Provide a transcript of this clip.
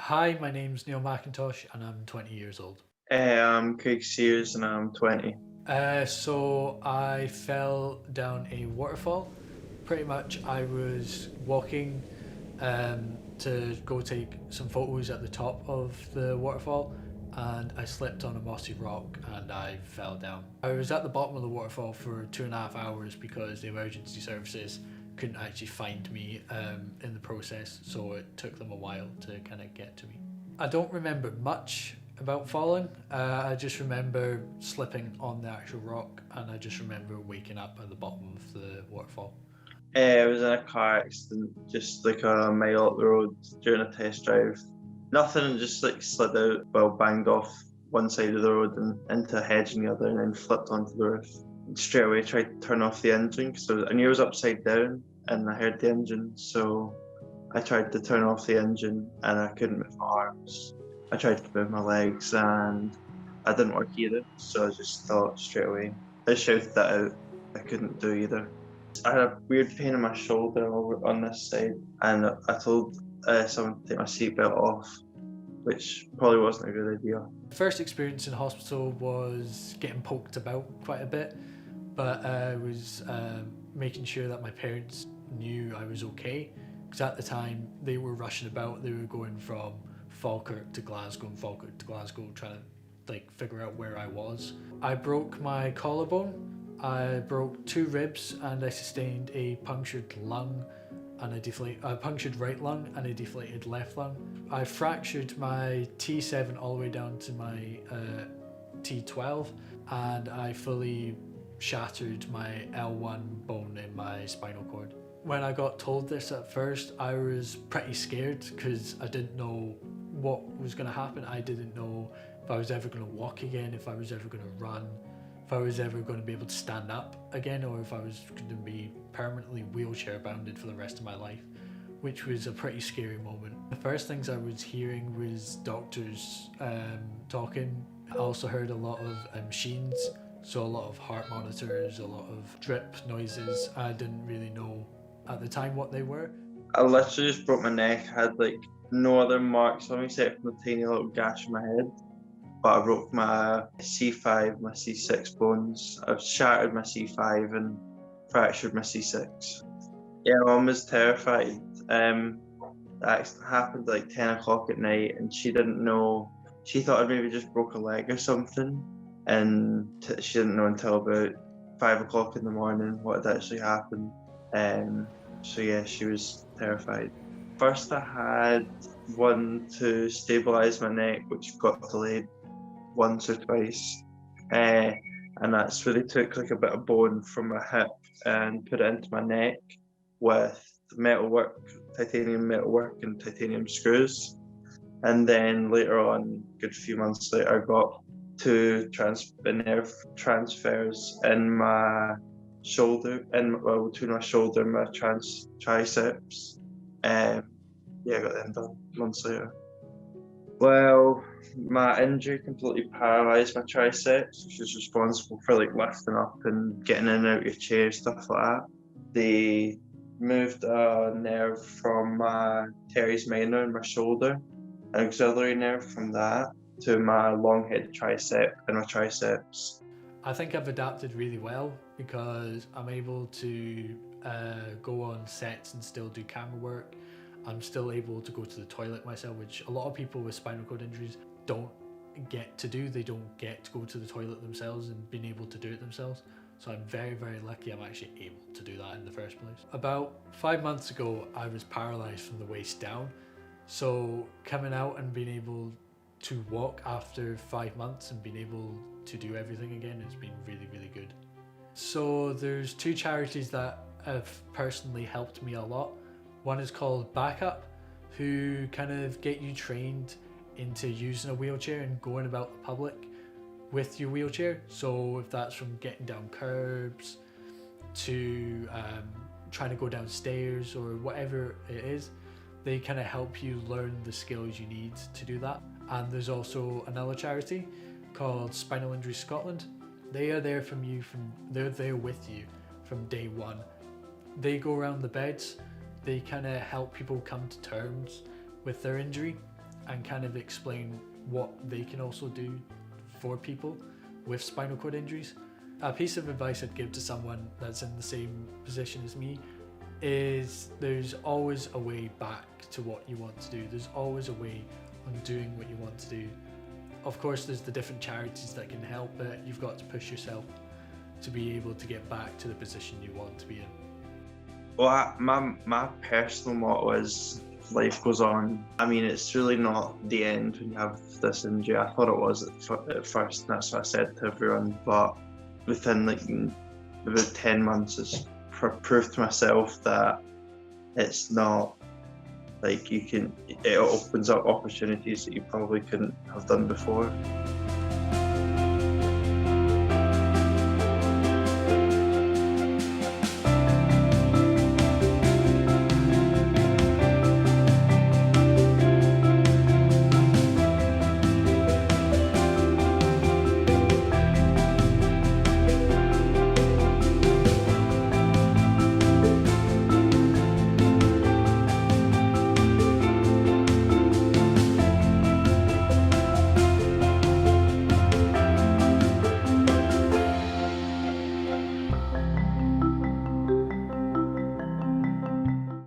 Hi, my name's Neil McIntosh and I'm 20 years old. I'm Craig Sears and I'm 20. So I fell down a waterfall. Pretty much, I was walking to go take some photos at the top of the waterfall, and I slipped on a mossy rock and I fell down. I was at the bottom of the waterfall for 2.5 hours because the emergency services couldn't actually find me in the process, so it took them a while to kind of get to me. I don't remember much about falling. I just remember slipping on the actual rock, and I just remember waking up at the bottom of the waterfall. I was in a car accident just like a mile up the road during a test drive. Nothing, just like slid out, well, banged off one side of the road and into a hedge on the other, and then flipped onto the roof. Straight away, tried to turn off the engine because I knew it was upside down and I heard the engine. So I tried to turn off the engine and I couldn't move my arms. I tried to move my legs and I didn't work either. So I just thought straight away. I shouted that out. I couldn't do either. I had a weird pain in my shoulder over on this side, and I told someone to take my seatbelt off, which probably wasn't a good idea. First experience in hospital was getting poked about quite a bit, but I was making sure that my parents knew I was okay, because at the time they were rushing about. They were going from Falkirk to Glasgow and Falkirk to Glasgow, trying to figure out where I was. I broke my collarbone. I broke two ribs and I sustained a punctured lung and a punctured right lung and a deflated left lung. I fractured my T7 all the way down to my T12, and I fully shattered my L1 bone in my spinal cord. When I got told this at first, I was pretty scared because I didn't know what was going to happen. I didn't know if I was ever going to walk again, if I was ever going to run, if I was ever going to be able to stand up again, or if I was going to be permanently wheelchair bounded for the rest of my life, which was a pretty scary moment. The first things I was hearing was doctors talking. I also heard a lot of machines, so a lot of heart monitors, a lot of drip noises. I didn't really know at the time what they were. I literally just broke my neck. I had like no other marks on me except for a tiny little gash in my head. But I broke my C5, my C6 bones. I've shattered my C5 and fractured my C6. Yeah, my mum was terrified. The accident happened like 10 o'clock at night, and she didn't know. She thought I'd maybe just broke a leg or something, and she didn't know until about 5 o'clock in the morning what had actually happened. So yeah, she was terrified. First, I had one to stabilize my neck, which got delayed once or twice. Uh, and that's where they took like a bit of bone from my hip and put it into my neck with metalwork, titanium metalwork and titanium screws. And then later on, a good few months later, I got two nerve transfers in my shoulder, and well, between my shoulder and my triceps. Um, yeah, I got them done months later. Well, my injury completely paralysed my triceps, which is responsible for like lifting up and getting in and out of your chair, stuff like that. They moved a nerve from my teres minor in my shoulder, an auxiliary nerve from that to my long head tricep and my triceps. I think I've adapted really well because I'm able to go on sets and still do camera work. I'm still able to go to the toilet myself, which a lot of people with spinal cord injuries don't get to do. They don't get to go to the toilet themselves and being able to do it themselves. So I'm very, very lucky I'm actually able to do that in the first place. About 5 months ago, I was paralyzed from the waist down. So coming out and being able to walk after 5 months and being able to do everything again has been really, really good. So there's two charities that have personally helped me a lot. One is called Backup, who kind of get you trained into using a wheelchair and going about the public with your wheelchair. So if that's from getting down curbs to trying to go downstairs or whatever it is, they kind of help you learn the skills you need to do that. And there's also another charity called Spinal Injury Scotland. They are there they're there with you from day one. They go around the beds, they kind of help people come to terms with their injury, and kind of explain what they can also do for people with spinal cord injuries. A piece of advice I'd give to someone that's in the same position as me is there's always a way back to what you want to do. There's always a way on doing what you want to do. Of course, there's the different charities that can help, but you've got to push yourself to be able to get back to the position you want to be in. Well, my personal motto is life goes on. I mean, it's really not the end when you have this injury. I thought it was at first, and that's what I said to everyone. But within like about 10 months, it's proved to myself that it's not like it opens up opportunities that you probably couldn't have done before.